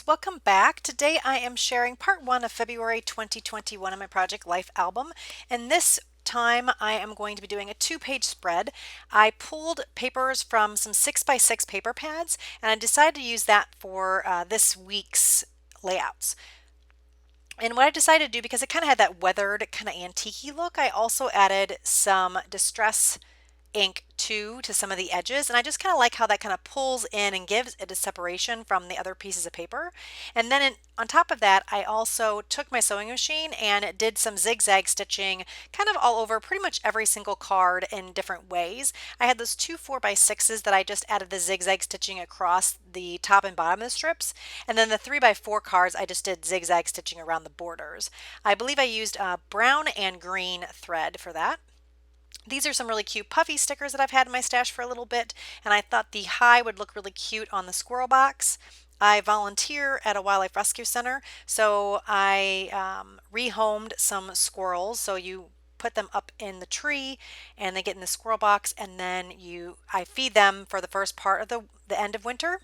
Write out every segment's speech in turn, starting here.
friends, welcome back. Today I am sharing part 1 of February 2021 of my Project Life album, and this time I am going to be doing a 2-page spread. I pulled papers from some 6x6 paper pads, and I decided to use that for this week's layouts. And what I decided to do, because it kind of had that weathered kind of antique-y look, I also added some distress ink too to some of the edges, and I just kind of like how that kind of pulls in and gives it a separation from the other pieces of paper. And then on top of that, I also took my sewing machine and did some zigzag stitching kind of all over pretty much every single card in different ways. I had those two 4x6s that I just added the zigzag stitching across the top and bottom of the strips, and then the 3x4 cards I just did zigzag stitching around the borders. I believe I used brown and green thread for that. These are some really cute puffy stickers that I've had in my stash for a little bit, and I thought the high would look really cute on the squirrel box. I volunteer at a wildlife rescue center, so I rehomed some squirrels. So you put them up in the tree and they get in the squirrel box, and then I feed them for the first part of the end of winter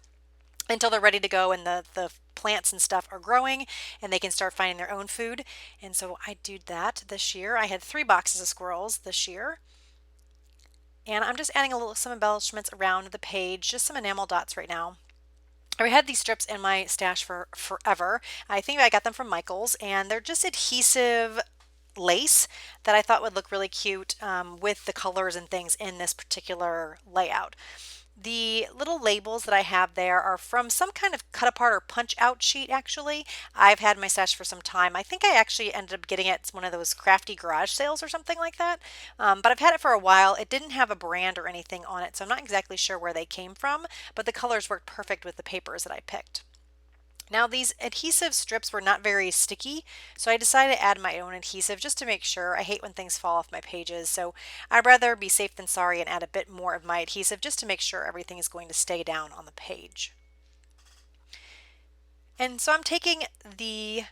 until they're ready to go and the plants and stuff are growing and they can start finding their own food. And so I did that this year. I had 3 boxes of squirrels this year. And I'm just adding some embellishments around the page, just some enamel dots right now. I had these strips in my stash for forever. I think I got them from Michaels, and they're just adhesive lace that I thought would look really cute with the colors and things in this particular layout. The little labels that I have there are from some kind of cut apart or punch out sheet actually. I've had my stash for some time. I think I actually ended up getting it at one of those crafty garage sales or something like that. But I've had it for a while. It didn't have a brand or anything on it, so I'm not exactly sure where they came from, but the colors worked perfect with the papers that I picked. Now these adhesive strips were not very sticky, so I decided to add my own adhesive just to make sure. I hate when things fall off my pages, so I'd rather be safe than sorry and add a bit more of my adhesive just to make sure everything is going to stay down on the page. And so I'm taking the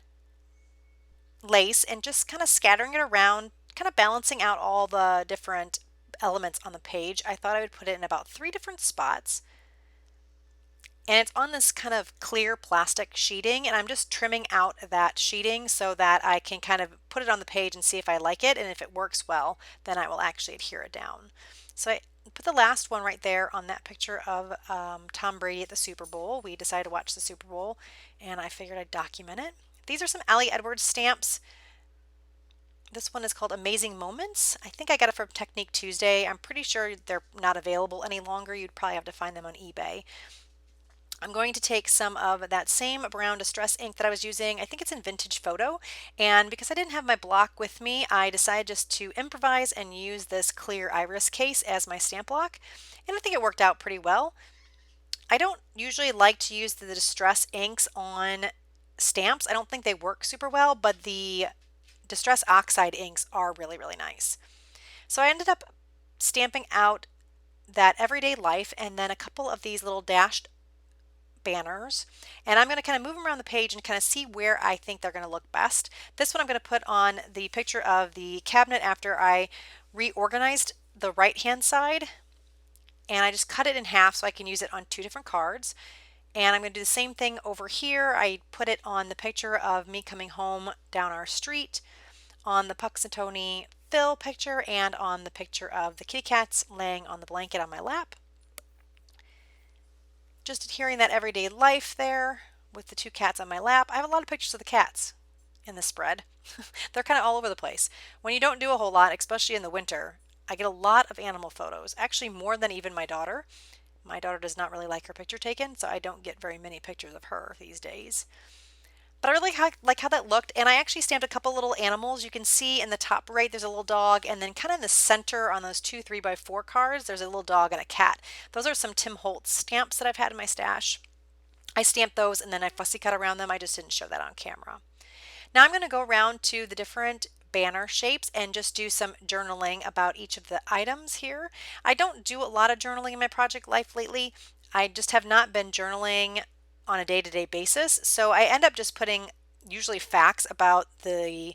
lace and just kind of scattering it around, kind of balancing out all the different elements on the page. I thought I would put it in about 3 different spots. And it's on this kind of clear plastic sheeting, and I'm just trimming out that sheeting so that I can kind of put it on the page and see if I like it, and if it works well, then I will actually adhere it down. So I put the last one right there on that picture of Tom Brady at the Super Bowl. We decided to watch the Super Bowl, and I figured I'd document it. These are some Allie Edwards stamps. This one is called Amazing Moments. I think I got it from Technique Tuesday. I'm pretty sure they're not available any longer. You'd probably have to find them on eBay. I'm going to take some of that same brown distress ink that I was using. I think it's in Vintage Photo, and because I didn't have my block with me, I decided just to improvise and use this clear iris case as my stamp block, and I think it worked out pretty well. I don't usually like to use the distress inks on stamps. I don't think they work super well, but the Distress Oxide inks are really, really nice. So I ended up stamping out that everyday life and then a couple of these little dashed banners, and I'm going to kind of move them around the page and kind of see where I think they're going to look best. This one I'm going to put on the picture of the cabinet after I reorganized the right hand side, and I just cut it in half so I can use it on 2 different cards. And I'm going to do the same thing over here. I put it on the picture of me coming home down our street, on the Punxsutawney Phil picture, and on the picture of the kitty cats laying on the blanket on my lap. Just adhering that everyday life there with the 2 cats on my lap. I have a lot of pictures of the cats in the spread. They're kind of all over the place. When you don't do a whole lot, especially in the winter, I get a lot of animal photos, actually more than even my daughter. My daughter does not really like her picture taken, so I don't get very many pictures of her these days. But I really like how that looked, and I actually stamped a couple little animals. You can see in the top right there's a little dog, and then kind of in the center on those 2 3x4 cards there's a little dog and a cat. Those are some Tim Holtz stamps that I've had in my stash. I stamped those and then I fussy cut around them. I just didn't show that on camera. Now I'm going to go around to the different banner shapes and just do some journaling about each of the items here. I don't do a lot of journaling in my project life lately. I just have not been journaling on a day-to-day basis, so I end up just putting usually facts about the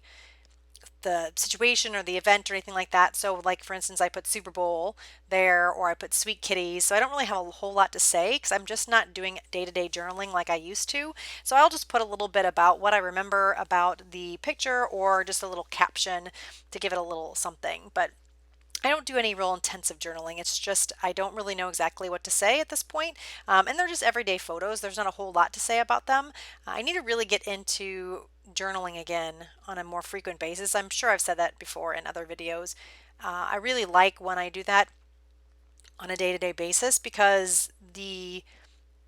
the situation or the event or anything like that. So like for instance, I put Super Bowl there, or I put Sweet Kitties. So I don't really have a whole lot to say because I'm just not doing day-to-day journaling like I used to. So I'll just put a little bit about what I remember about the picture, or just a little caption to give it a little something. But I don't do any real intensive journaling. It's just I don't really know exactly what to say at this point. And they're just everyday photos. There's not a whole lot to say about them. I need to really get into journaling again on a more frequent basis. I'm sure I've said that before in other videos. I really like when I do that on a day-to-day basis because the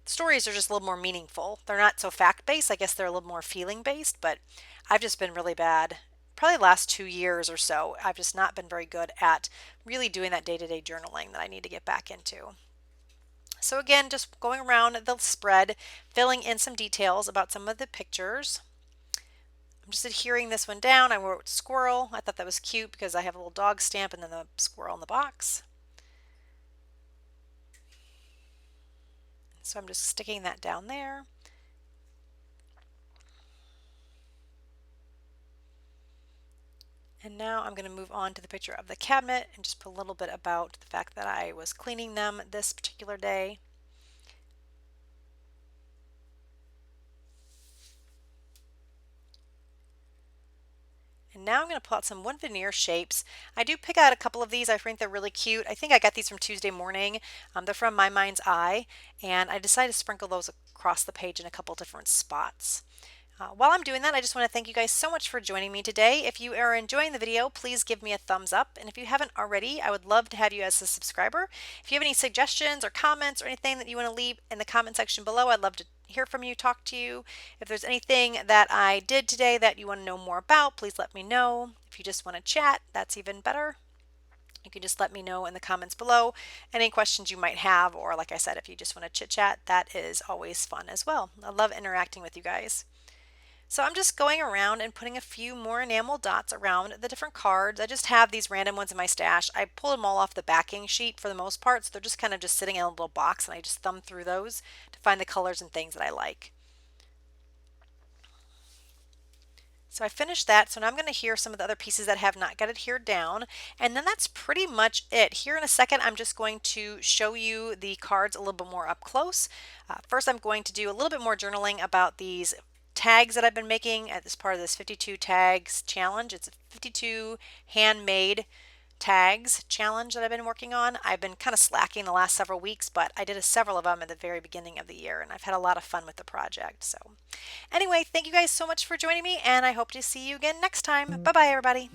stories are just a little more meaningful. They're not so fact-based. I guess they're a little more feeling-based, but I've just been really bad. Probably the last 2 years or so, I've just not been very good at really doing that day-to-day journaling that I need to get back into. So again, just going around the spread, filling in some details about some of the pictures. I'm just adhering this one down. I wrote squirrel. I thought that was cute because I have a little dog stamp and then the squirrel in the box. So I'm just sticking that down there. And now I'm going to move on to the picture of the cabinet and just put a little bit about the fact that I was cleaning them this particular day. And now I'm going to pull out some wood veneer shapes. I do pick out a couple of these. I think they're really cute. I think I got these from Tuesday Morning. They're from My Mind's Eye, and I decided to sprinkle those across the page in a couple different spots. While I'm doing that, I just want to thank you guys so much for joining me today. If you are enjoying the video, please give me a thumbs up. And if you haven't already, I would love to have you as a subscriber. If you have any suggestions or comments or anything that you want to leave in the comment section below, I'd love to hear from you, talk to you. If there's anything that I did today that you want to know more about, please let me know. If you just want to chat, that's even better. You can just let me know in the comments below any questions you might have, or like I said, if you just want to chit chat, that is always fun as well. I love interacting with you guys. So I'm just going around and putting a few more enamel dots around the different cards. I just have these random ones in my stash. I pulled them all off the backing sheet for the most part, so they're just kind of just sitting in a little box, and I just thumb through those to find the colors and things that I like. So I finished that, so now I'm going to adhere some of the other pieces that have not got adhered down, and then that's pretty much it. Here in a second, I'm just going to show you the cards a little bit more up close. First, I'm going to do a little bit more journaling about these tags that I've been making as part of this 52 tags challenge. It's a 52 handmade tags challenge that I've been working on. I've been kind of slacking the last several weeks, but I did several of them at the very beginning of the year, and I've had a lot of fun with the project. So anyway, thank you guys so much for joining me, and I hope to see you again next time. Bye-bye, everybody.